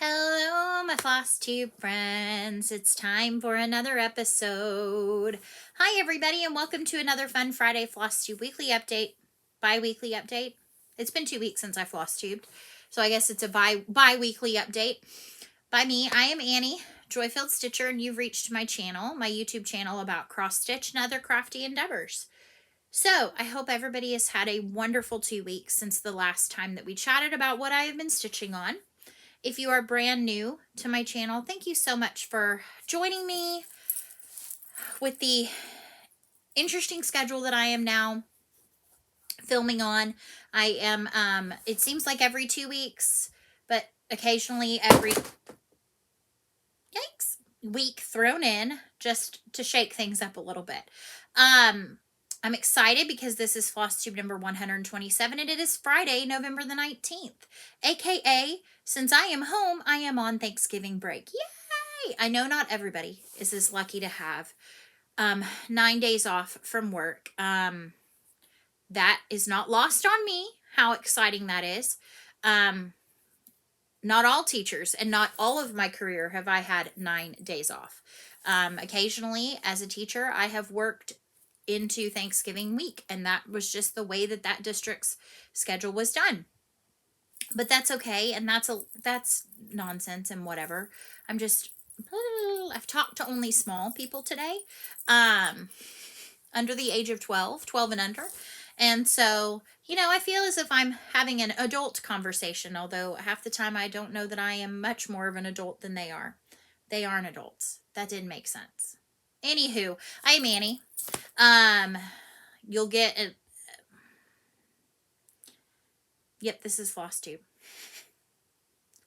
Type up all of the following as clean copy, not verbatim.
Hello, my Flosstube friends. It's time for another episode. Hi, everybody, and welcome to another fun Friday Flosstube weekly update. Bi-weekly update. It's been 2 weeks since I Flosstubed, so I guess it's a bi-weekly update. By me, I am Annie, Joyfield Stitcher, and you've reached my channel, my YouTube channel about cross-stitch and other crafty endeavors. So, I hope everybody has had a wonderful 2 weeks since the last time that we chatted about what I have been stitching on. If you are brand new to my channel, thank you so much for joining me with the interesting schedule that I am now filming on. I am, it seems like every 2 weeks, but occasionally every week thrown in just to shake things up a little bit. I'm excited because this is Flosstube number 127, and it is Friday, November the 19th, aka since I am home, I am on Thanksgiving break. Yay! I know not everybody is as lucky to have 9 days off from work. That is not lost on me, how exciting that is. Not all teachers and not all of my career have I had 9 days off. Occasionally, as a teacher, I have worked into Thanksgiving week, and that was just the way that district's schedule was done. But that's okay, and that's nonsense and whatever. I've talked to only small people today, under the age of 12 and under. And so, you know, I feel as if I'm having an adult conversation, although half the time I don't know that I am much more of an adult than they are. They aren't adults. That didn't make sense. Anywho, I am Annie. You'll get a... Yep, this is Flosstube.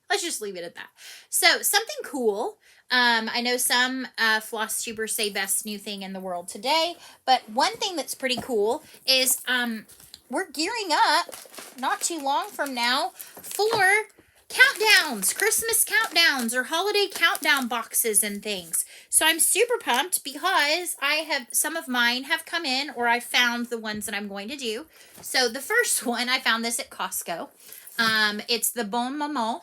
Let's just leave it at that. So, something cool. I know some Flosstubers say best new thing in the world today, but one thing that's pretty cool is we're gearing up not too long from now for countdowns, Christmas countdowns or holiday countdown boxes and things. So I'm super pumped because some of mine have come in, or I found the ones that I'm going to do. So the first one, I found this at Costco. It's the Bon Maman,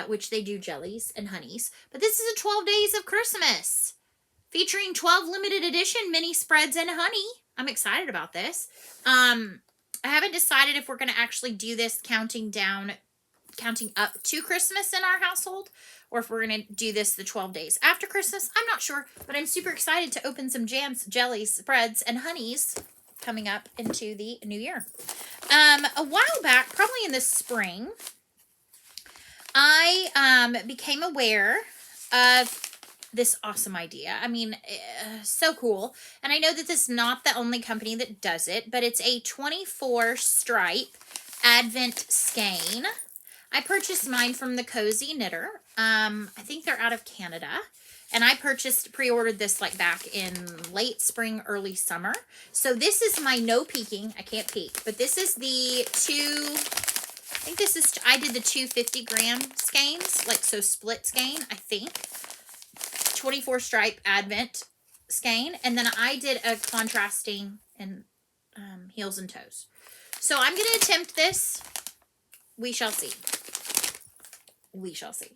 which they do jellies and honeys. But this is a 12 Days of Christmas featuring 12 limited edition mini spreads and honey. I'm excited about this. I haven't decided if we're going to actually do this counting up to Christmas in our household, or if we're going to do this the 12 days after Christmas. I'm not sure, but I'm super excited to open some jams, jellies, spreads, and honeys coming up into the new year. A while back, probably in the spring, I became aware of this awesome idea. I mean, so cool. And I know that this is not the only company that does it, but it's a 24 stripe Advent skein. I purchased mine from the Cozy Knitter. I think they're out of Canada. And I pre-ordered this like back in late spring, early summer. So this is my no peeking. I can't peek. But this is the I did the 250 gram skeins. Like, so split skein, I think. 24 stripe Advent skein. And then I did a contrasting in heels and toes. So I'm going to attempt this. We shall see. We shall see.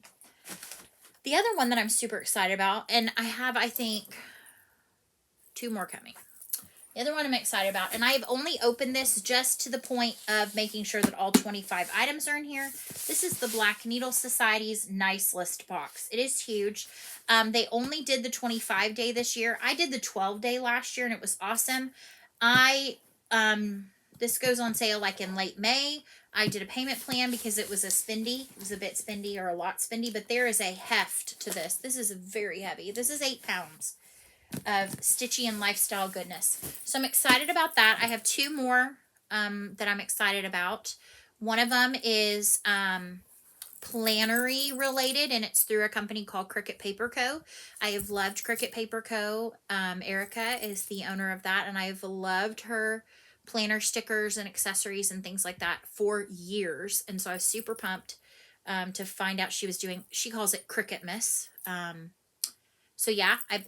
The other one that I'm super excited about, and I have, I think, 2 more coming. The other one I'm excited about, and I've only opened this just to the point of making sure that all 25 items are in here. This is the Black Needle Society's Nice List box. It is huge. They only did the 25 day this year. I did the 12 day last year, and it was awesome. This goes on sale like in late May. I did a payment plan because it was it was a bit spendy or a lot spendy, but there is a heft to this. This is very heavy. This is 8 pounds of stitchy and lifestyle goodness. So I'm excited about that. I have 2 more that I'm excited about. One of them is plannery related, and it's through a company called Cricut Paper Co. I have loved Cricut Paper Co. Erica is the owner of that, and I've loved her planner stickers and accessories and things like that for years. And so I was super pumped to find out she calls it Cricut Miss. So yeah, I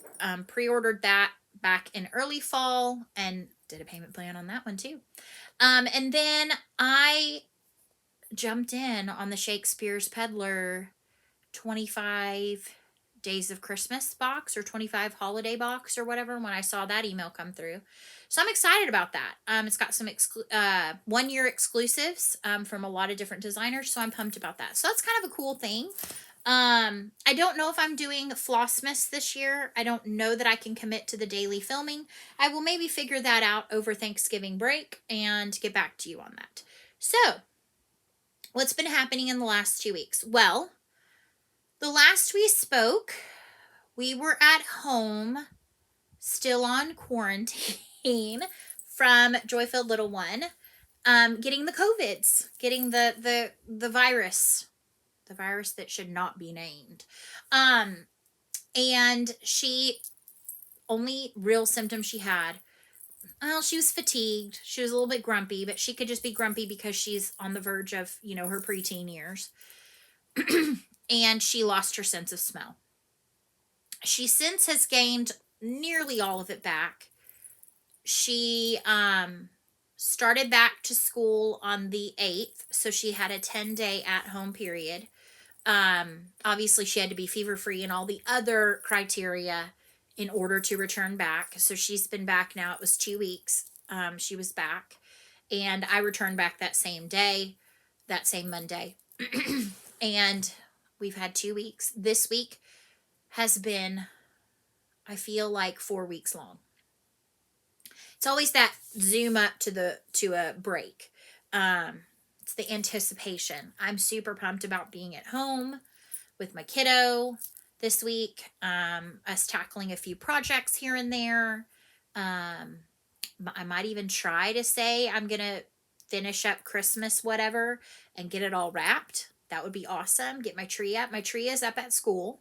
pre-ordered that back in early fall and did a payment plan on that one too. And then I jumped in on the Shakespeare's Peddler 25 Days of Christmas box or 25 holiday box or whatever when I saw that email come through. So I'm excited about that. It's got some 1-year exclusives from a lot of different designers, so I'm pumped about that. So that's kind of a cool thing. I don't know if I'm doing Flossmas this year. I don't know that I can commit to the daily filming. I will maybe figure that out over Thanksgiving break and get back to you on that. So, what's been happening in the last 2 weeks? Well, the last we spoke, we were at home, still on quarantine from Joy-Filled Little One, getting the COVIDs, getting the virus. The virus that should not be named. And she, only real symptoms she had, well, she was fatigued. She was a little bit grumpy, but she could just be grumpy because she's on the verge of, her preteen years. And she lost her sense of smell. She since has gained nearly all of it back. She started back to school on the 8th, so she had a 10-day at-home period. Obviously she had to be fever-free and all the other criteria in order to return back. So she's been back now. It was 2 weeks. She was back, and I returned back that same day, that same Monday. And we've had 2 weeks. This week has been, I feel like, 4 weeks long. It's always that zoom up to a break. It's the anticipation. I'm super pumped about being at home with my kiddo this week. Us tackling a few projects here and there. I might even try to say I'm going to finish up Christmas, whatever, and get it all wrapped. That would be awesome. Get my tree up. My tree is up at school.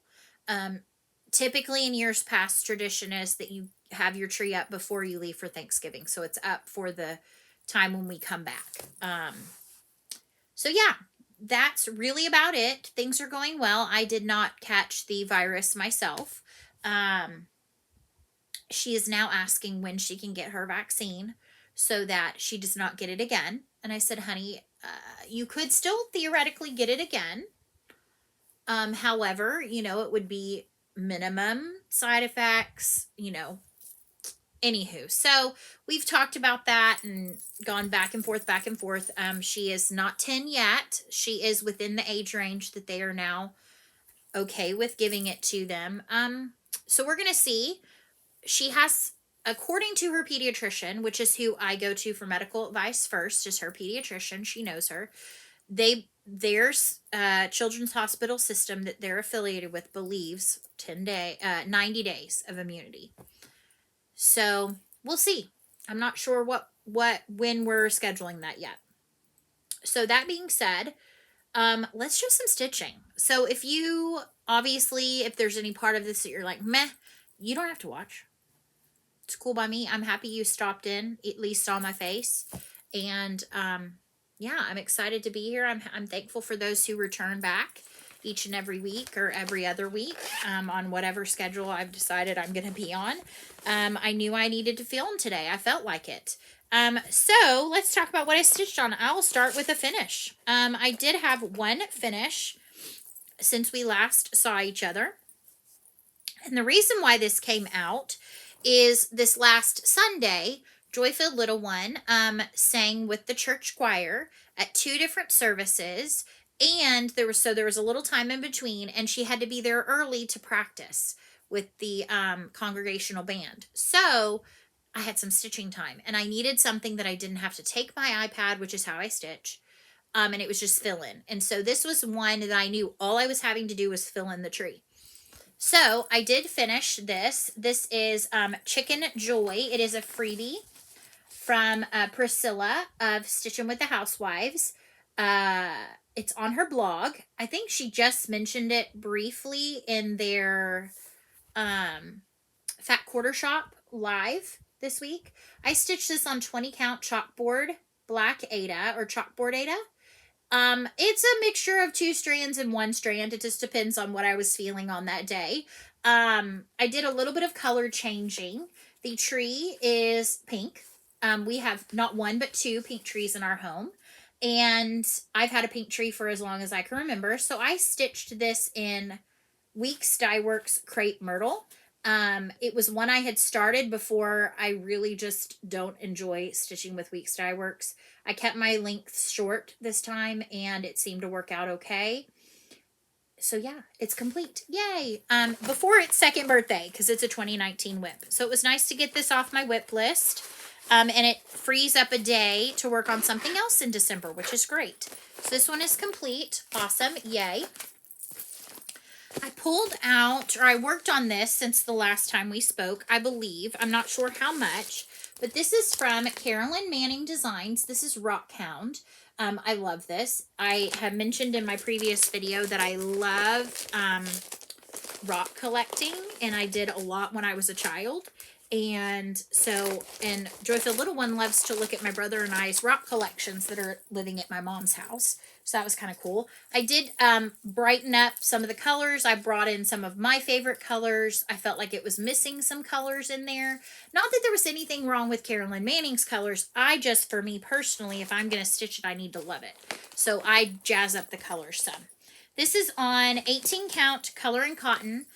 Typically in years past, tradition is that you have your tree up before you leave for Thanksgiving. So it's up for the time when we come back. So yeah, that's really about it. Things are going well. I did not catch the virus myself. She is now asking when she can get her vaccine so that she does not get it again. And I said, honey, you could still theoretically get it again. However, it would be minimum side effects, anywho. So we've talked about that and gone back and forth. She is not 10 yet. She is within the age range that they are now okay with giving it to them. So we're going to see. She has, according to her pediatrician, which is who I go to for medical advice first, is her pediatrician. She knows her. There's a children's hospital system that they're affiliated with believes 90 days of immunity. So we'll see. I'm not sure when we're scheduling that yet. So that being said, let's do some stitching. So if there's any part of this that you're like, meh, you don't have to watch. It's cool by me. I'm happy you stopped in, at least saw my face. And, yeah, I'm excited to be here. I'm thankful for those who return back each and every week or every other week, on whatever schedule I've decided I'm going to be on. I knew I needed to film today. I felt like it. So let's talk about what I stitched on. I will start with a finish. I did have one finish since we last saw each other. And the reason why this came out is this last Sunday, Joy-Filled Little One sang with the church choir at 2 different services, and there was a little time in between, and she had to be there early to practice with the congregational band. So I had some stitching time, and I needed something that I didn't have to take my iPad, which is how I stitch, and it was just fill in. And so this was one that I knew all I was having to do was fill in the tree. So I did finish this. This is Chicken Joy. It is a freebie from Priscilla of Stitching with the Housewives. It's on her blog. I think she just mentioned it briefly in their Fat Quarter Shop live this week. I stitched this on 20 count chalkboard black Aida or chalkboard Aida. It's a mixture of 2 strands and 1 strand. It just depends on what I was feeling on that day. I did a little bit of color changing. The tree is pink. We have not 1 but 2 pink trees in our home. And I've had a pink tree for as long as I can remember. So I stitched this in Weeks Dye Works Crepe Myrtle. It was one I had started before. I really just don't enjoy stitching with Weeks Dye Works. I kept my lengths short this time and it seemed to work out okay. So yeah, it's complete. Yay. Before its second birthday, because it's a 2019 whip. So it was nice to get this off my whip list. And it frees up a day to work on something else in December, which is great. So this one is complete. Awesome. Yay. I pulled out, or I worked on this since the last time we spoke, I believe. I'm not sure how much, but this is from Carolyn Manning Designs. This is Rockhound. I love this. I have mentioned in my previous video that I love rock collecting, and I did a lot when I was a child. And so, and Joyful Little One loves to look at my brother and I's rock collections that are living at my mom's house. So that was kind of cool. I did brighten up some of the colors. I brought in some of my favorite colors. I felt like it was missing some colors in there. Not that there was anything wrong with Carolyn Manning's colors. I just, for me personally, if I'm going to stitch it, I need to love it. So I jazz up the colors some. This is on 18 count color and cotton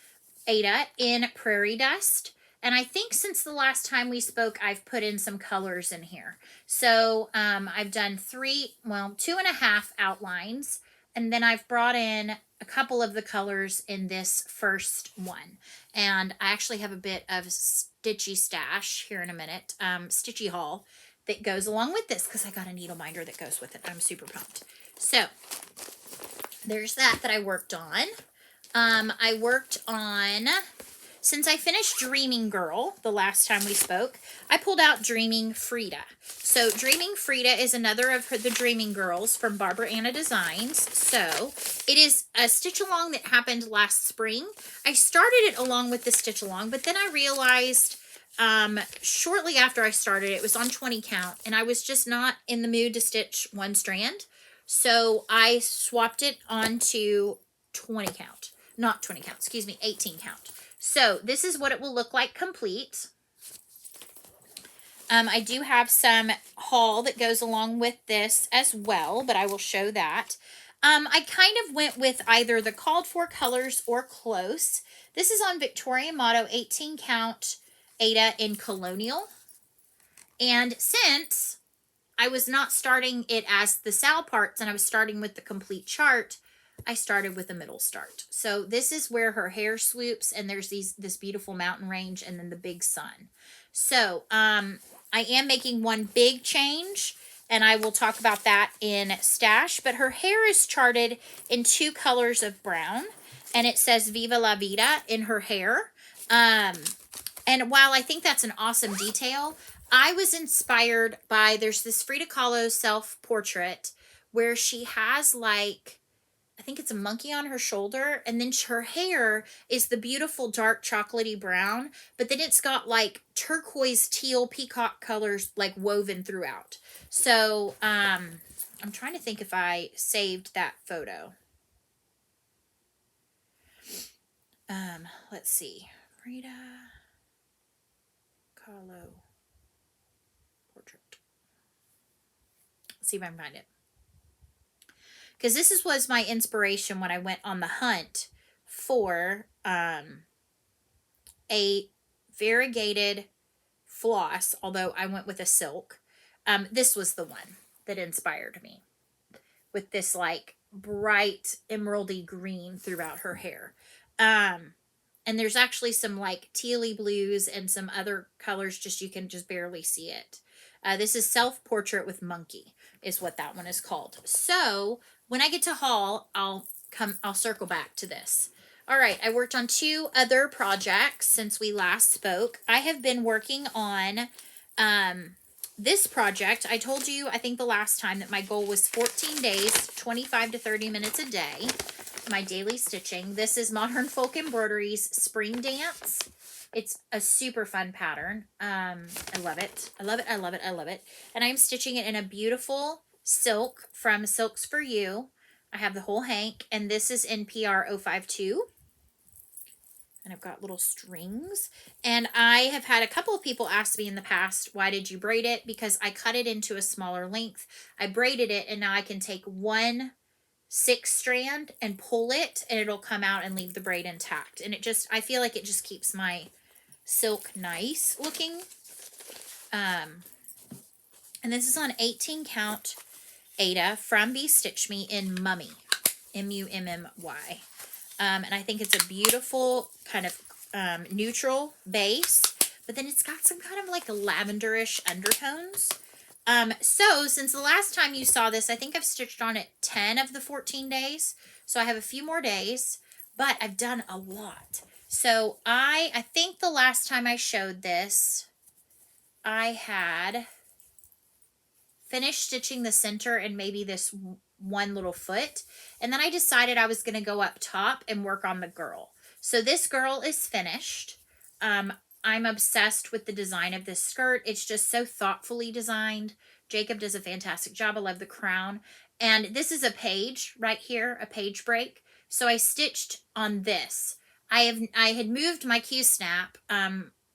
Ada in Prairie Dust. And I think since the last time we spoke, I've put in some colors in here. So I've done 2.5 outlines. And then I've brought in a couple of the colors in this first one. And I actually have a bit of stitchy stash here in a minute, stitchy haul that goes along with this because I got a needle minder that goes with it. I'm super pumped. So there's that I worked on. I worked on... Since I finished Dreaming Girl the last time we spoke, I pulled out Dreaming Frida. So Dreaming Frida is another of the Dreaming Girls from Barbara Anna Designs. So it is a stitch along that happened last spring. I started it along with the stitch along, but then I realized shortly after I started, it was on 20 count, and I was just not in the mood to stitch one strand. So I swapped it onto 20 count. Not 20 count, excuse me, 18 count. So this is what it will look like complete. I do have some haul that goes along with this as well, but I will show that. I kind of went with either the called for colors or close. This is on Victoria Motto 18 count Ada in Colonial. And since I was not starting it as the Sal parts and I was starting with the complete chart, I started with a middle start. So this is where her hair swoops and there's this beautiful mountain range and then the big sun. So I am making one big change and I will talk about that in stash, but her hair is charted in 2 colors of brown and it says Viva la Vida in her hair. And while I think that's an awesome detail, I was inspired by, there's this Frida Kahlo self-portrait where she has like, I think it's a monkey on her shoulder, and then her hair is the beautiful dark chocolatey brown, but then it's got like turquoise teal peacock colors like woven throughout. So I'm trying to think if I saved that photo. Let's see. Frida Kahlo portrait. Let's see if I can find it. Because this was my inspiration when I went on the hunt for a variegated floss, although I went with a silk. This was the one that inspired me with this like bright emeraldy green throughout her hair. And there's actually some like tealy blues and some other colors, just you can just barely see it. This is Self-Portrait with Monkey is what that one is called. So when I get to haul, I'll circle back to this. All right, I worked on 2 other projects since we last spoke. I have been working on this project. I told you, I think the last time, that my goal was 14 days, 25 to 30 minutes a day, my daily stitching. This is Modern Folk Embroidery's Spring Dance. It's a super fun pattern. I love it. I love it. I love it. I love it. And I'm stitching it in a beautiful silk from Silks for You. I have the whole hank, and this is in PR 052. And I've got little strings. And I have had a couple of people ask me in the past, why did you braid it? Because I cut it into a smaller length. I braided it, and now I can take 1 6 strand and pull it, and it'll come out and leave the braid intact. And I feel like it just keeps my silk nice looking. And this is on 18 count Aida from Bee Stitch Me in Mummy, M-U-M-M-Y. And I think it's a beautiful kind of neutral base, but then it's got some kind of like lavenderish undertones. So since the last time you saw this, I think I've stitched on it 10 of the 14 days. So I have a few more days, but I've done a lot. So I think the last time I showed this, I had finished stitching the center and maybe this one little foot. And then I decided I was going to go up top and work on the girl. So this girl is finished. I'm obsessed with the design of this skirt. It's just so thoughtfully designed. Jacob does a fantastic job. I love the crown. And this is a page right here, a page break. So I stitched on this. I had moved my Q-snap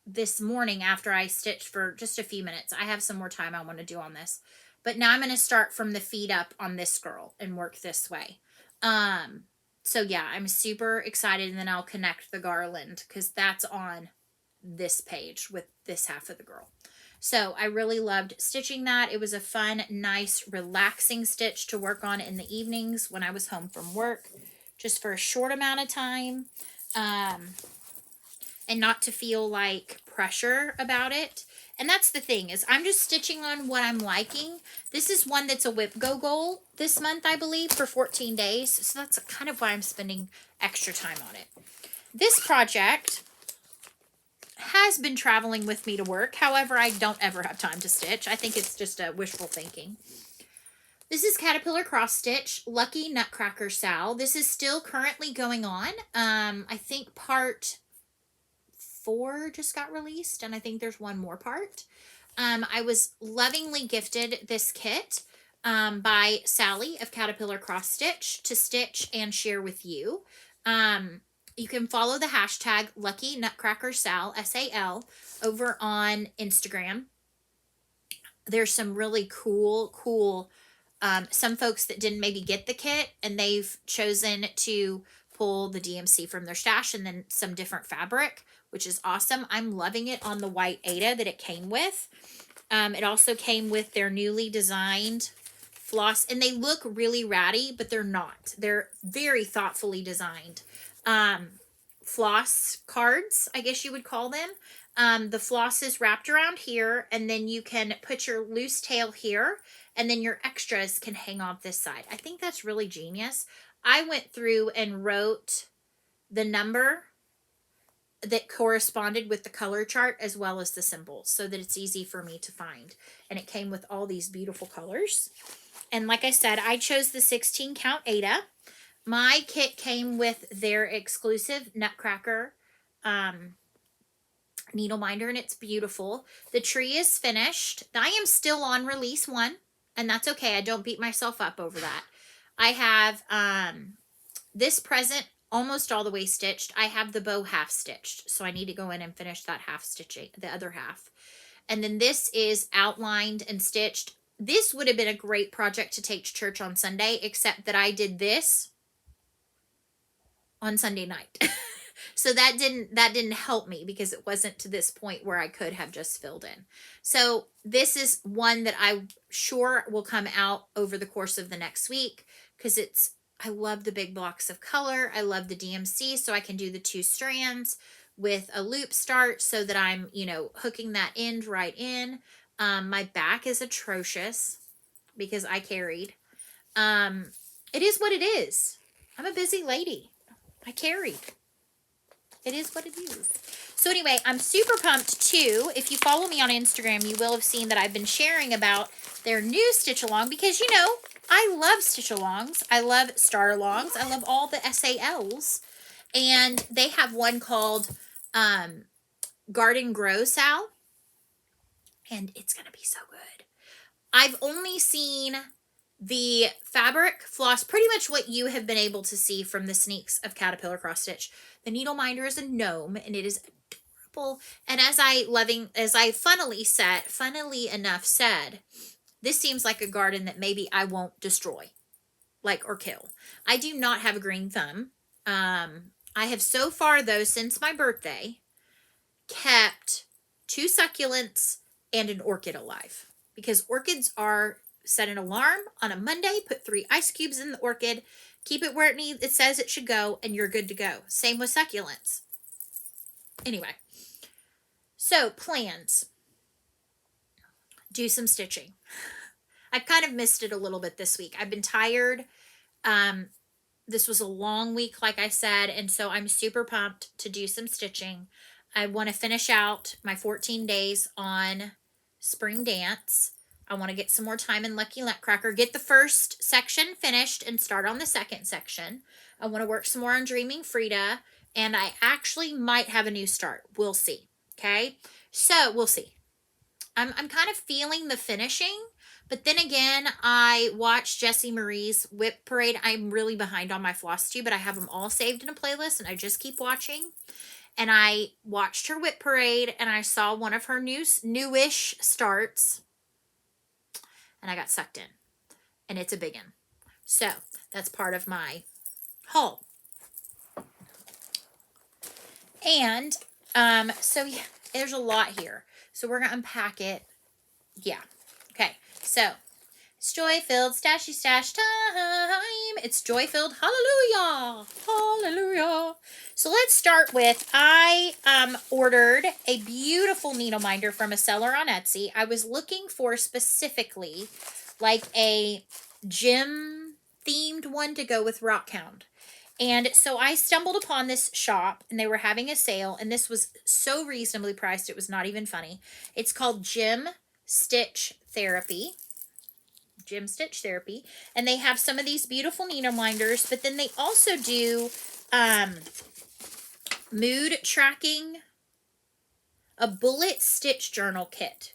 this morning after I stitched for just a few minutes. I have some more time I want to do on this. But now I'm going to start from the feet up on this girl and work this way. So yeah, I'm super excited, and then I'll connect the garland because that's on this page with this half of the girl. So I really loved stitching that. It was a fun, nice, relaxing stitch to work on in the evenings when I was home from work, just for a short amount of time, and not to feel like pressure about it. And that's the thing, is I'm just stitching on what I'm liking. This is one that's a whip go goal this month, I believe, for 14 days. So that's kind of why I'm spending extra time on it. This project has been traveling with me to work. However, I don't ever have time to stitch. I think it's just a wishful thinking. This is Caterpillar Cross Stitch, Lucky Nutcracker Sal. This is still currently going on. I think part 4 just got released, and I think there's one more part. I was lovingly gifted this kit by Sally of Caterpillar Cross Stitch to stitch and share with you. You can follow the hashtag Lucky Nutcracker Sal, S-A-L, over on Instagram. There's some really cool, some folks that didn't maybe get the kit, and they've chosen to pull the DMC from their stash and then some different fabric, which is awesome. I'm loving it on the white Aida that it came with. It also came with their newly designed floss, and they look really ratty, but they're not. They're very thoughtfully designed. Floss cards, I guess you would call them. The floss is wrapped around here, and then you can put your loose tail here, and then your extras can hang off this side. I think that's really genius. I went through and wrote the number that corresponded with the color chart as well as the symbols so that it's easy for me to find. And it came with all these beautiful colors. And like I said, I chose the 16 count Aida. My kit came with their exclusive Nutcracker needle minder, and it's beautiful. The tree is finished. I am still on release 1, and that's okay. I don't beat myself up over that. I have this present almost all the way stitched. I have the bow half stitched, so I need to go in and finish that half stitching, the other half. And then this is outlined and stitched. This would have been a great project to take to church on Sunday, except that I did this on Sunday night. So that didn't help me because it wasn't to this point where I could have just filled in. So this is one that I'm sure will come out over the course of the next week because I love the big blocks of color. I love the DMC, so I can do the 2 strands with a loop start so that I'm, hooking that end right in. My back is atrocious because I carried. It is what it is. I'm a busy lady. I carried. It is what it is. So anyway, I'm super pumped too. If you follow me on Instagram, you will have seen that I've been sharing about their new stitch along because, I love stitch alongs. I love star alongs. I love all the SALs. And they have one called Garden Grow Sal. And it's going to be so good. I've only seen The fabric floss, pretty much what you have been able to see from the sneaks of Caterpillar Cross Stitch. The needle minder is a gnome, and it is adorable. And as I funnily enough said, this seems like a garden that maybe I won't destroy, like, or kill. I do not have a green thumb. I have so far, though, since my birthday, kept 2 succulents and an orchid alive. Because orchids are, set an alarm on a Monday, put 3 ice cubes in the orchid, keep it where it says it should go, and you're good to go. Same with succulents. Anyway, so plans. Do some stitching. I've kind of missed it a little bit this week. I've been tired. This was a long week, like I said, and so I'm super pumped to do some stitching. I want to finish out my 14 days on Spring Dance. I want to get some more time in Lucky Nutcracker, get the first section finished and start on the second section. I want to work some more on Dreaming Frida, and I actually might have a new start. We'll see. Okay? So, we'll see. I'm kind of feeling the finishing. But then again, I watched Jessie Marie's Whip Parade. I'm really behind on my Flosstube, but I have them all saved in a playlist, and I just keep watching. And I watched her Whip Parade, and I saw one of her newish starts, and I got sucked in. And it's a big one. So, that's part of my haul. And, so yeah, there's a lot here. So, we're going to unpack it. Yeah. Okay. So, it's joy-filled stashy stash time. It's joy-filled. Hallelujah. Hallelujah. So, let's start with, I ordered a beautiful needle minder from a seller on Etsy. I was looking for specifically like a gym-themed one to go with Rockhound. And so I stumbled upon this shop, and they were having a sale, and this was so reasonably priced, it was not even funny. It's called Gym Stitch Therapy. Gym Stitch Therapy. And they have some of these beautiful needle minders, but then they also do mood tracking, a bullet stitch journal kit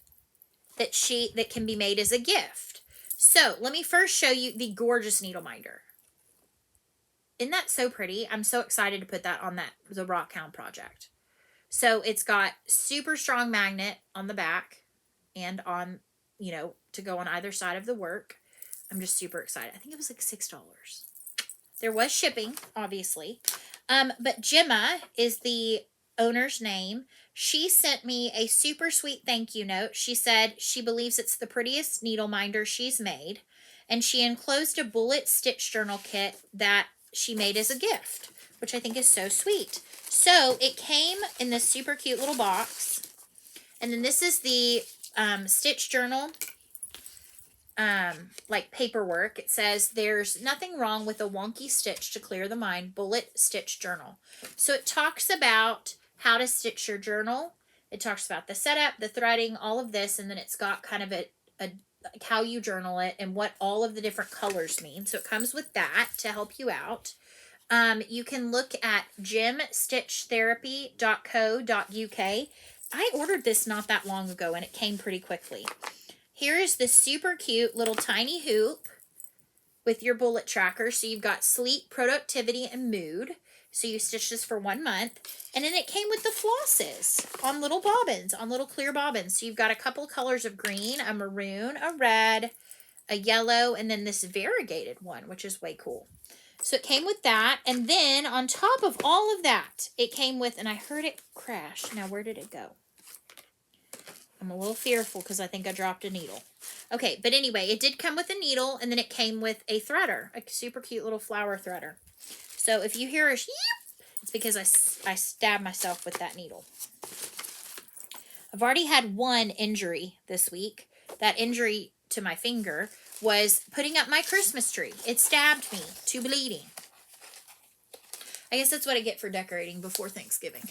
that can be made as a gift. So let me first show you the gorgeous needle minder. Isn't that so pretty? I'm so excited to put that on the Rockhound project. So it's got super strong magnet on the back and on, to go on either side of the work. I'm just super excited. I think it was like $6. There was shipping, obviously. But Gemma is the owner's name. She sent me a super sweet thank you note. She said she believes it's the prettiest needle minder she's made. And she enclosed a bullet stitch journal kit that she made as a gift, which I think is so sweet. So it came in this super cute little box. And then this is the stitch journal, like paperwork. It says, there's nothing wrong with a wonky stitch to clear the mind, bullet stitch journal. So it talks about how to stitch your journal. It talks about the setup, the threading, all of this. And then it's got kind of like how you journal it and what all of the different colors mean. So it comes with that to help you out. You can look at gymstitchtherapy.co.uk. I ordered this not that long ago, and it came pretty quickly. Here is the super cute little tiny hoop with your bullet tracker. So you've got sleep, productivity, and mood. So you stitch this for 1 month. And then it came with the flosses on little bobbins, on little clear bobbins. So you've got a couple of colors of green, a maroon, a red, a yellow, and then this variegated one, which is way cool. So it came with that. And then on top of all of that, it came with, and I heard it crash. Now, where did it go? I'm a little fearful because I think I dropped a needle. Okay, but anyway, it did come with a needle, and then it came with a threader, a super cute little flower threader. So if you hear a sheep, it's because I stabbed myself with that needle. I've already had one injury this week. That injury to my finger was putting up my Christmas tree. It stabbed me to bleeding. I guess that's what I get for decorating before Thanksgiving.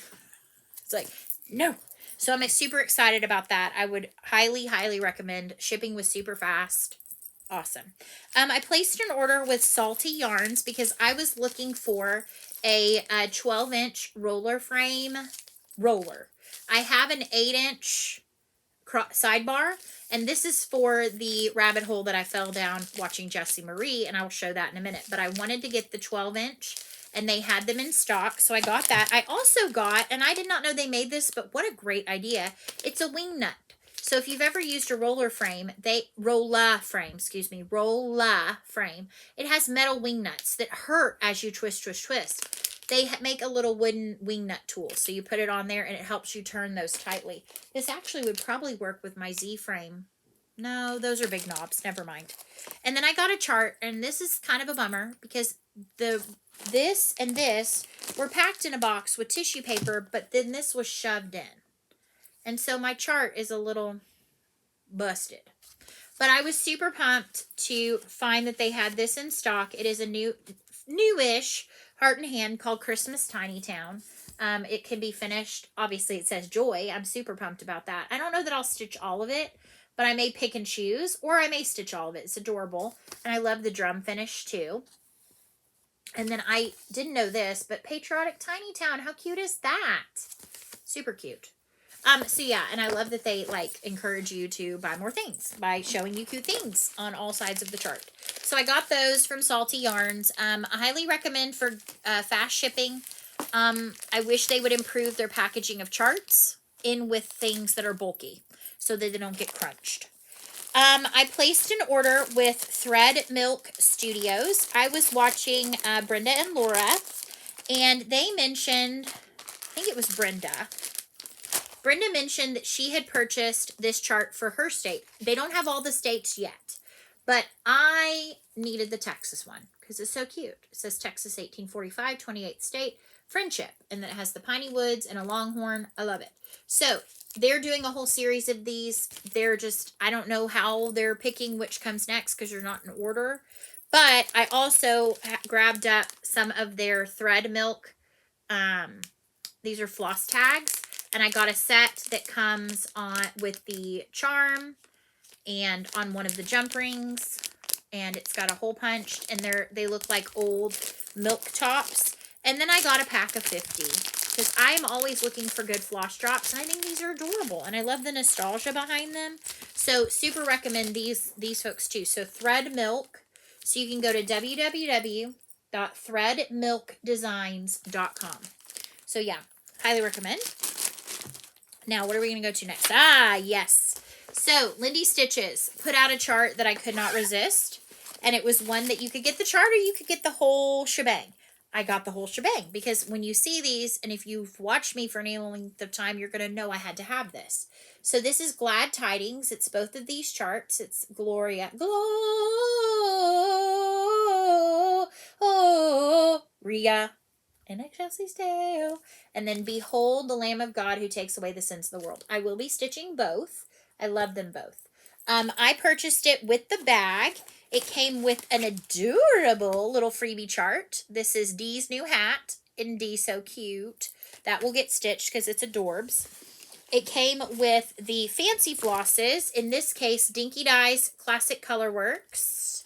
It's like, no. So I'm super excited about that. I would highly, highly recommend. Shipping was super fast. Awesome. I placed an order with Salty Yarns because I was looking for a 12-inch roller frame roller. I have an 8-inch sidebar. And this is for the rabbit hole that I fell down watching Jessie Marie, and I will show that in a minute. But I wanted to get the 12-inch, and they had them in stock, so I got that. I also got, and I did not know they made this, but what a great idea. It's a wing nut. So if you've ever used a roller frame, rolla frame, it has metal wing nuts that hurt as you twist. They make a little wooden wing nut tool. So you put it on there and it helps you turn those tightly. This actually would probably work with my Z frame. No, those are big knobs. Never mind. And then I got a chart, and this is kind of a bummer because this and this were packed in a box with tissue paper, but then this was shoved in. And so my chart is a little busted. But I was super pumped to find that they had this in stock. It is a newish Heart and Hand called Christmas Tiny Town. It can be finished. Obviously, it says Joy. I'm super pumped about that. I don't know that I'll stitch all of it, but I may pick and choose, or I may stitch all of it. It's adorable. And I love the drum finish, too. And then I didn't know this, but Patriotic Tiny Town. How cute is that? Super cute. So yeah, and I love that they like encourage you to buy more things by showing you cute things on all sides of the chart. So I got those from Salty Yarns. I highly recommend for fast shipping. I wish they would improve their packaging of charts in with things that are bulky so that they don't get crunched. I placed an order with Thread Milk Studios. I was watching Brenda and Laura, and they mentioned, I think it was Brenda mentioned that she had purchased this chart for her state. They don't have all the states yet, but I needed the Texas one because it's so cute. It says Texas 1845, 28th state, friendship, and then it has the piney woods and a longhorn. I love it. So they're doing a whole series of these. They're just, I don't know how they're picking which comes next because they're not in order. But I also grabbed up some of their Thread Milk. These are floss tags. And I got a set that comes on with the charm and on one of the jump rings. And it's got a hole punched. And they look like old milk tops. And then I got a pack of 50. Because I'm always looking for good floss drops. And I think these are adorable. And I love the nostalgia behind them. So super recommend these folks too. So Thread Milk. So you can go to www.threadmilkdesigns.com. So yeah, highly recommend. Now, what are we going to go to next? Ah, yes. So, Lindy Stitches put out a chart that I could not resist. And it was one that you could get the chart or you could get the whole shebang. I got the whole shebang because when you see these, and if you've watched me for any length of time, you're going to know I had to have this. So, this is Glad Tidings. It's both of these charts. It's Gloria. Gloria. In Chelsea's tale. And then Behold the Lamb of God who takes away the sins of the world. I will be stitching both. I love them both. I purchased it with the bag. It came with an adorable little freebie chart. This is Dee's new hat. And Dee so cute. That will get stitched because it's adorbs. It came with the fancy flosses. In this case, Dinky Dye's Classic Colorworks.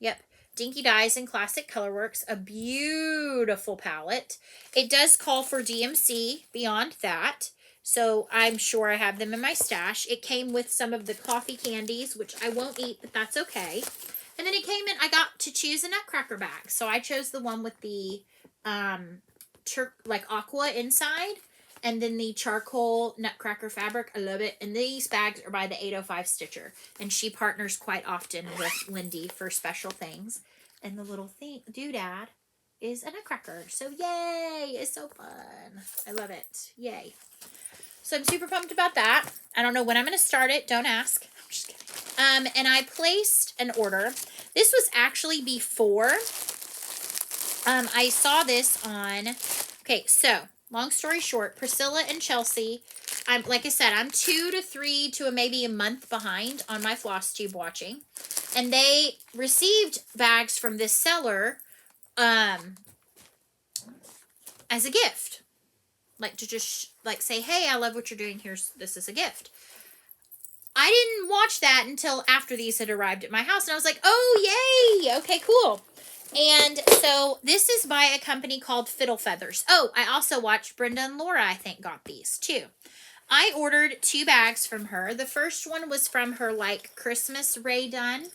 Yep. Dinky Dyes and Classic Colorworks, a beautiful palette. It does call for DMC beyond that, so I'm sure I have them in my stash. It came with some of the coffee candies, which I won't eat, but that's okay. And then it came in, I got to choose a Nutcracker bag, so I chose the one with the like aqua inside, and then the charcoal Nutcracker fabric. I love it. And these bags are by the 805 Stitcher. And she partners quite often with Lindy for special things. And the little doodad is a Nutcracker. So yay! It's so fun. I love it. Yay. So I'm super pumped about that. I don't know when I'm going to start it. Don't ask. I'm just kidding. And I placed an order. This was actually before I saw this on... Okay, so... Long story short, Priscilla and Chelsea, like I said, I'm 2 to 3 to maybe a month behind on my Flosstube watching. And they received bags from this seller as a gift. Like to just like say, hey, I love what you're doing. This is a gift. I didn't watch that until after these had arrived at my house. And I was like, oh, yay. Okay, cool. And so this is by a company called Fiddle Feathers. Oh, I also watched Brenda and Laura, I think, got these too. I ordered 2 bags from her. The first one was from her like Christmas Ray Dunn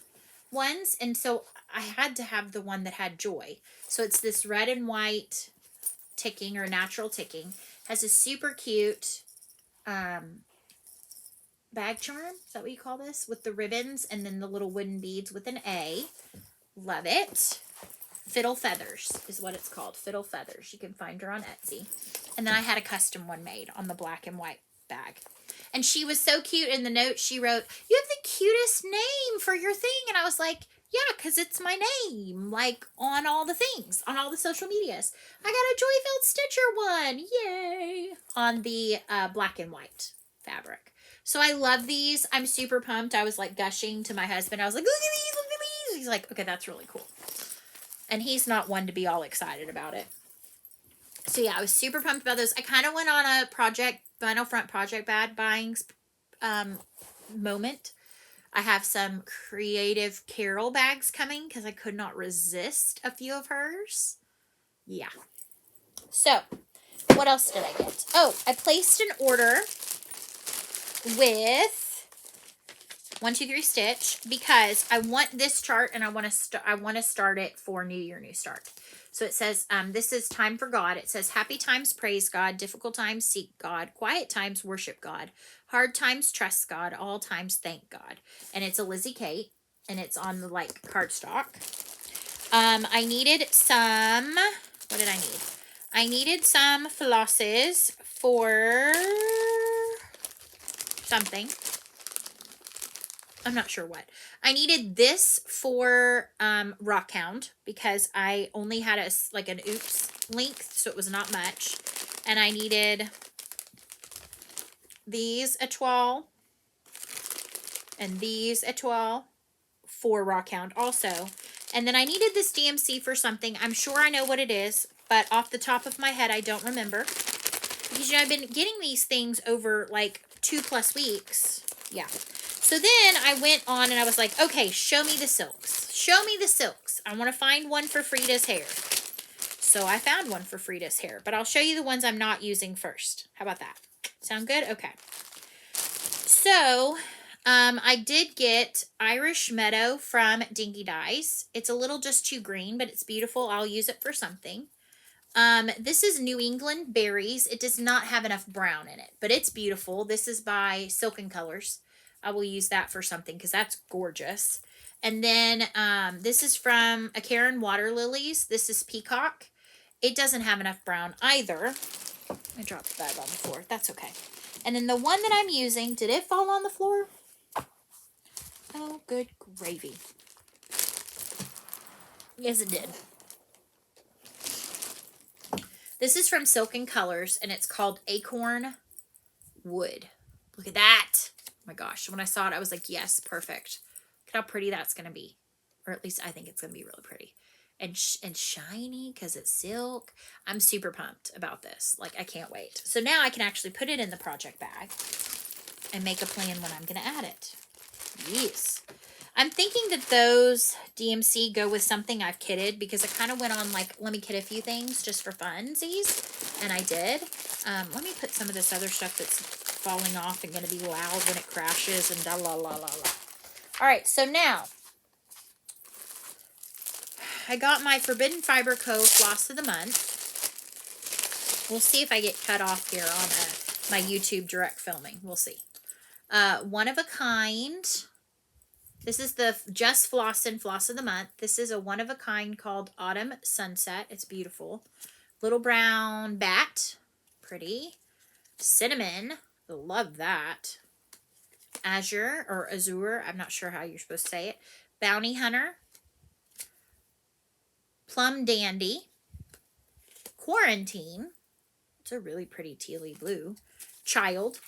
ones, and so I had to have the one that had joy. So it's this red and white ticking or natural ticking. Has a super cute bag charm. Is that what you call this? With the ribbons and then the little wooden beads with an A. Love it. Fiddle Feathers is what it's called. Fiddle Feathers. You can find her on Etsy. And then I had a custom one made on the black and white bag. And she was so cute. In the note she wrote, "You have the cutest name for your thing." And I was like, yeah, because it's my name. Like on all the things. On all the social medias. I got a Joy-Filled Stitcher one. Yay. On the black and white fabric. So I love these. I'm super pumped. I was like gushing to my husband. I was like, look at these, look at these. He's like, okay, that's really cool. And he's not one to be all excited about it. So yeah, I was super pumped about those. I kind of went on a Vinyl Front project bag buying moment. I have some Creative Carol bags coming because I could not resist a few of hers. Yeah. So, what else did I get? Oh, I placed an order with 123 Stitch because I want this chart and I want to start it for New Year, New Start. So it says, this is time for God. It says, happy times praise God, difficult times seek God, quiet times worship God, hard times trust God, all times thank God. And it's a Lizzie Kate, and it's on the like cardstock. I needed some, what did I need? I needed some flosses for something. I'm not sure what. I needed this for Rockhound because I only had an oops length, so it was not much. And I needed these étoiles and these étoiles for Rockhound also. And then I needed this DMC for something. I'm sure I know what it is, but off the top of my head, I don't remember. Because, you know, I've been getting these things over like 2+ weeks. Yeah. So then I went on and I was like, okay, show me the silks. Show me the silks. I want to find one for Frida's hair. So I found one for Frida's hair, but I'll show you the ones I'm not using first. How about that? Sound good? Okay. So I did get Irish Meadow from Dinky Dyes. It's a little just too green, but it's beautiful. I'll use it for something. This is New England Berries. It does not have enough brown in it, but it's beautiful. This is by Silken Colors. I will use that for something because that's gorgeous. And then this is from A Karen Water Lilies. This is Peacock. It doesn't have enough brown either. I dropped the bag on the floor. That's okay. And then the one that I'm using, did it fall on the floor? Oh, good gravy. Yes, it did. This is from Silken Colors, and it's called Acorn Wood. Look at that. Oh my gosh. When I saw it, I was like, yes, perfect. Look at how pretty that's going to be. Or at least I think it's going to be really pretty. And shiny because it's silk. I'm super pumped about this. Like, I can't wait. So now I can actually put it in the project bag and make a plan when I'm going to add it. Yes. I'm thinking that those DMC go with something I've kitted because I kind of went on like, let me kit a few things just for funsies. And I did. Let me put some of this other stuff that's falling off and going to be loud when it crashes and da la la la la. All right, so now I got my Forbidden Fiber Co. Floss of the Month. We'll see if I get cut off here on my YouTube direct filming. We'll see. One of a Kind. This is the Just Flossin' Floss of the Month. This is a one of a kind called Autumn Sunset. It's beautiful. Little Brown Bat. Pretty. Cinnamon. Love that. Azure or Azure. I'm not sure how you're supposed to say it. Bounty Hunter. Plum Dandy. Quarantine. It's a really pretty tealy blue. Child.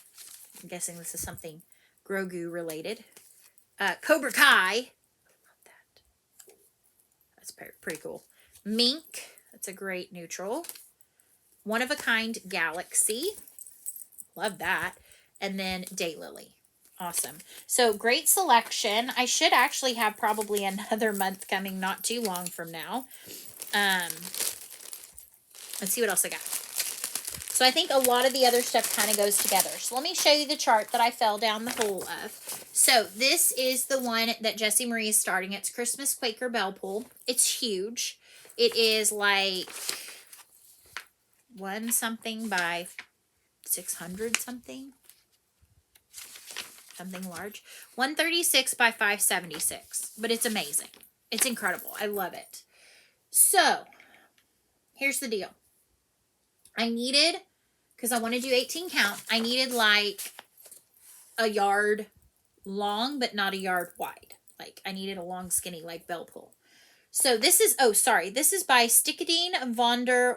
I'm guessing this is something Grogu related. Cobra Kai. Love that. That's pretty cool. Mink. That's a great neutral. One of a Kind Galaxy. Love that. And then Daylily. Awesome. So great selection. I should actually have probably another month coming not too long from now. Let's see what else I got. So I think a lot of the other stuff kind of goes together. So let me show you the chart that I fell down the hole of. So this is the one that Jessie Marie is starting. It's Christmas Quaker Bell Pull. It's huge. It is like 1 something by 600 something. Something large. 136 by 576. But it's amazing. It's incredible. I love it. So here's the deal. I needed, because I want to do 18 count, I needed like a yard long, but not a yard wide. Like I needed a long, skinny, like bell pull. So this is, oh, sorry. This is by Stickadine von der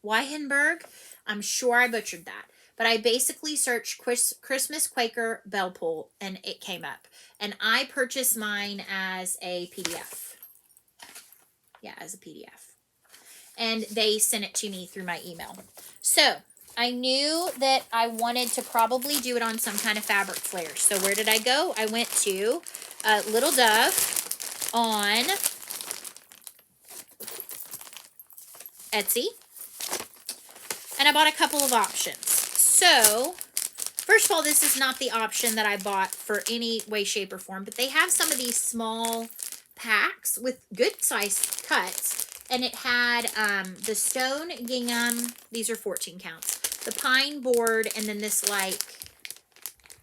Weyenberg. I'm sure I butchered that. But I basically searched Christmas Quaker bell pull and it came up. And I purchased mine as a PDF. Yeah, as a PDF. And they sent it to me through my email. So I knew that I wanted to probably do it on some kind of fabric flare. So where did I go? I went to Little Dove on Etsy. And I bought a couple of options. So first of all, this is not the option that I bought for any way, shape, or form. But they have some of these small packs with good sized cuts. And it had the stone gingham. These are 14 counts. The pine board, and then this like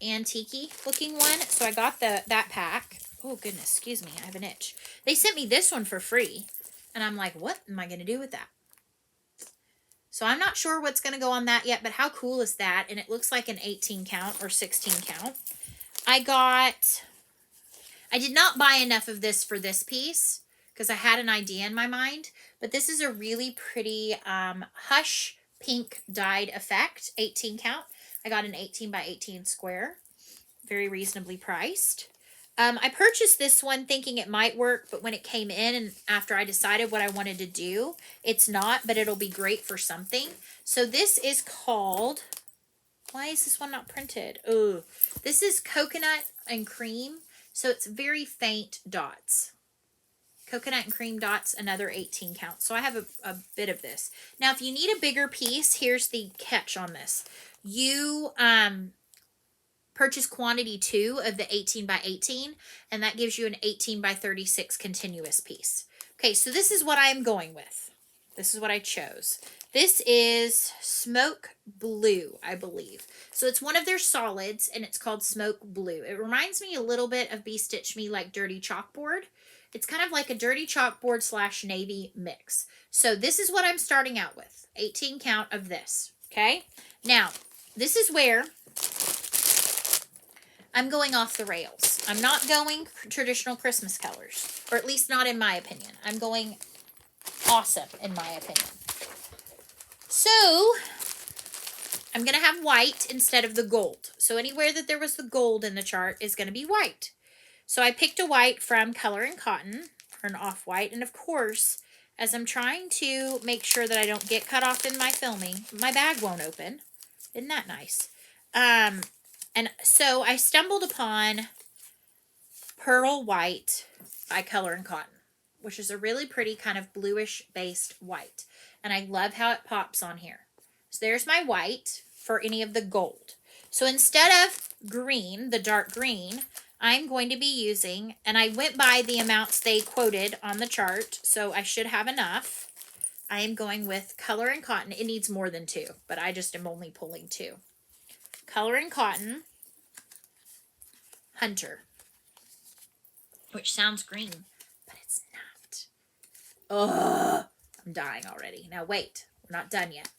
antique-y looking one. So I got that pack. Oh goodness, excuse me, I have an itch. They sent me this one for free. And I'm like, what am I going to do with that? So I'm not sure what's going to go on that yet, but how cool is that? And it looks like an 18 count or 16 count. I did not buy enough of this for this piece, because I had an idea in my mind. But this is a really pretty Hush Pink dyed effect, 18 count. I got an 18 by 18 square. Very reasonably priced. I purchased this one thinking it might work, but when it came in and after I decided what I wanted to do, it's not, but it'll be great for something. So this is called, why is this one not printed? Oh, this is Coconut and Cream. So it's very faint dots. Coconut and cream dots, another 18 count. So I have a bit of this. Now, if you need a bigger piece, here's the catch on this. You purchase quantity 2 of the 18 by 18, and that gives you an 18 by 36 continuous piece. Okay, so this is what I am going with. This is what I chose. This is Smoke Blue, I believe. So it's one of their solids, and it's called Smoke Blue. It reminds me a little bit of Be Stitch Me like Dirty Chalkboard. It's kind of like a dirty chalkboard / navy mix. So this is what I'm starting out with. 18 count of this. Okay. Now, this is where I'm going off the rails. I'm not going traditional Christmas colors, or at least not in my opinion. I'm going awesome in my opinion. So I'm going to have white instead of the gold. So anywhere that there was the gold in the chart is going to be white. So I picked a white from Color and Cotton, or an off-white, and of course, as I'm trying to make sure that I don't get cut off in my filming, my bag won't open. Isn't that nice? And so I stumbled upon Pearl White by Color and Cotton, which is a really pretty kind of bluish-based white. And I love how it pops on here. So there's my white for any of the gold. So instead of green, the dark green, I'm going to be using, and I went by the amounts they quoted on the chart, so I should have enough. I am going with Color and Cotton. It needs more than 2, but I just am only pulling 2. Color and Cotton Hunter, which sounds green, but it's not. Ugh, I'm dying already. Now wait, we're not done yet.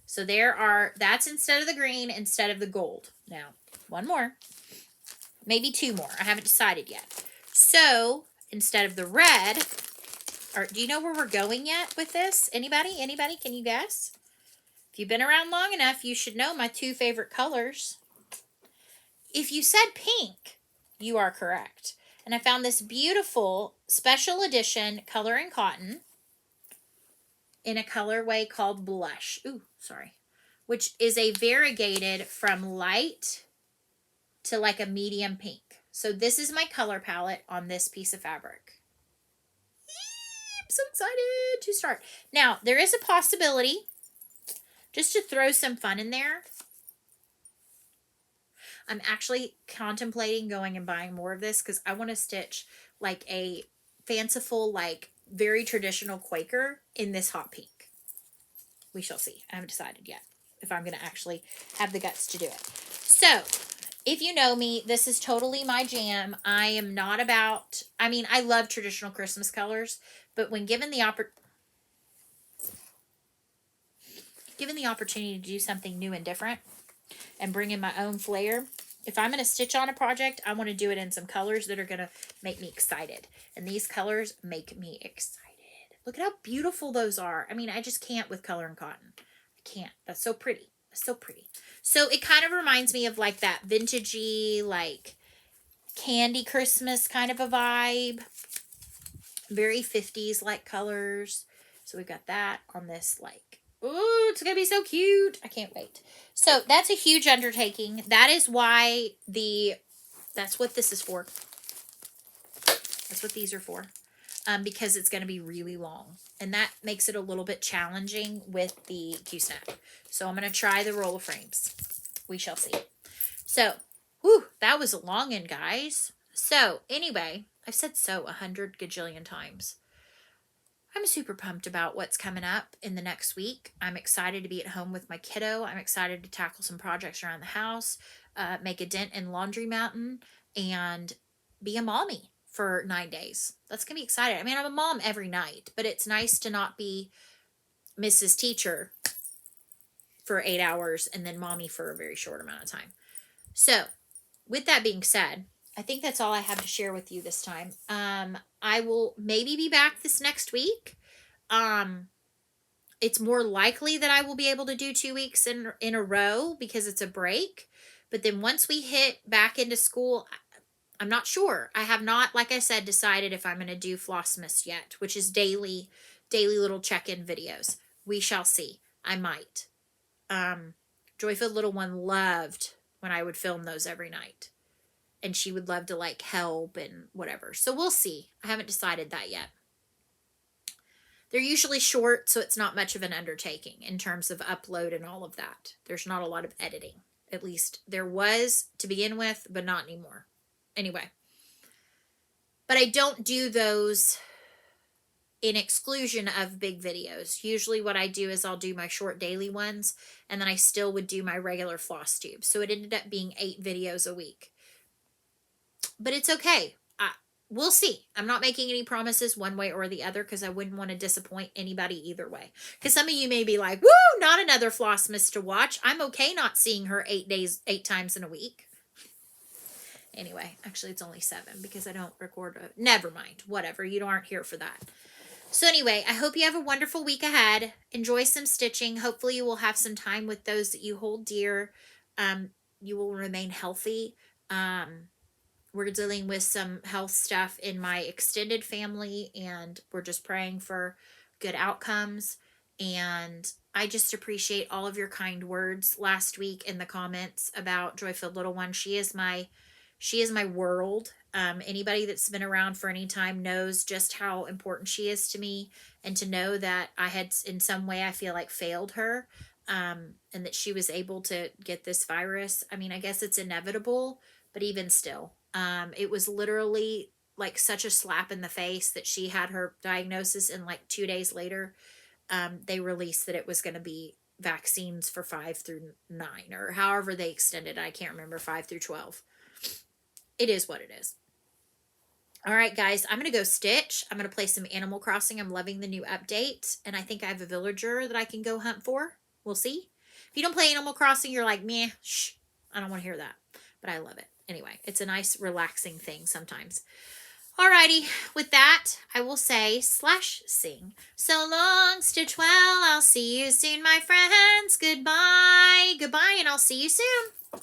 So that's instead of the green, instead of the gold. Now, one more. Maybe 2 more. I haven't decided yet. So, instead of the red, or do you know where we're going yet with this? Anybody? Anybody? Can you guess? If you've been around long enough, you should know my 2 favorite colors. If you said pink, you are correct. And I found this beautiful special edition Color and Cotton in a colorway called Blush. Ooh, sorry. Which is a variegated from light to like a medium pink. So this is my color palette on this piece of fabric. I'm so excited to start. Now, there is a possibility just to throw some fun in there. I'm actually contemplating going and buying more of this because I want to stitch like a fanciful, like very traditional Quaker in this hot pink. We shall see. I haven't decided yet if I'm going to actually have the guts to do it. So, if you know me, this is totally my jam. I am not about, I mean, I love traditional Christmas colors, but when given the opportunity to do something new and different and bring in my own flair, if I'm going to stitch on a project, I want to do it in some colors that are going to make me excited. And these colors make me excited. Look at how beautiful those are. I mean, I just can't with color and cotton. I can't. That's so pretty. That's so pretty. So it kind of reminds me of like that vintagey, like candy Christmas kind of a vibe. Very 50s like colors. So we've got that on this like, ooh, it's going to be so cute. I can't wait. So that's a huge undertaking. That is why that's what this is for. That's what these are for. Because it's going to be really long. And that makes it a little bit challenging with the Q-Snap. So I'm going to try the roll of frames. We shall see. So, whew, that was a long one, guys. So, anyway, I've said so 100 gajillion times. I'm super pumped about what's coming up in the next week. I'm excited to be at home with my kiddo. I'm excited to tackle some projects around the house, make a dent in Laundry Mountain, and be a mommy for 9 days. That's going to be exciting. I mean, I'm a mom every night, but it's nice to not be Mrs. Teacher for 8 hours and then mommy for a very short amount of time. So, with that being said, I think that's all I have to share with you this time. I will maybe be back this next week. It's more likely that I will be able to do 2 weeks in a row because it's a break. But then once we hit back into school, I'm not sure. I have not, like I said, decided if I'm going to do Flossmas yet, which is daily little check-in videos. We shall see. I might. Joyful Little One loved when I would film those every night. And she would love to like help and whatever. So we'll see. I haven't decided that yet. They're usually short, so it's not much of an undertaking in terms of upload and all of that. There's not a lot of editing. At least there was to begin with, but not anymore. Anyway. But I don't do those in exclusion of big videos. Usually what I do is I'll do my short daily ones, and then I still would do my regular Flosstube. So it ended up being 8 videos a week. But it's okay. We'll see. I'm not making any promises one way or the other because I wouldn't want to disappoint anybody either way. Because some of you may be like, woo, not another Flossmas to watch. I'm okay not seeing her 8 times in a week. Anyway, actually it's only 7 because I don't record. Never mind. Whatever. You aren't here for that. So anyway, I hope you have a wonderful week ahead. Enjoy some stitching. Hopefully you will have some time with those that you hold dear. You will remain healthy. We're dealing with some health stuff in my extended family, and we're just praying for good outcomes. And I just appreciate all of your kind words last week in the comments about Joyful Little One. She is my world. Anybody that's been around for any time knows just how important she is to me, and to know that I had in some way, I feel like, failed her, and that she was able to get this virus. I mean, I guess it's inevitable, but even still, it was literally like such a slap in the face that she had her diagnosis, and like 2 days later, they released that it was going to be vaccines for 5 through 9, or however they extended. I can't remember, 5 through 12. It is what it is. All right, guys, I'm going to go stitch. I'm going to play some Animal Crossing. I'm loving the new update, and I think I have a villager that I can go hunt for. We'll see. If you don't play Animal Crossing, you're like, meh, shh, I don't want to hear that, but I love it. Anyway, it's a nice, relaxing thing sometimes. Alrighty, with that, I will say /sing. So long, stitch well. I'll see you soon, my friends. Goodbye. Goodbye, and I'll see you soon.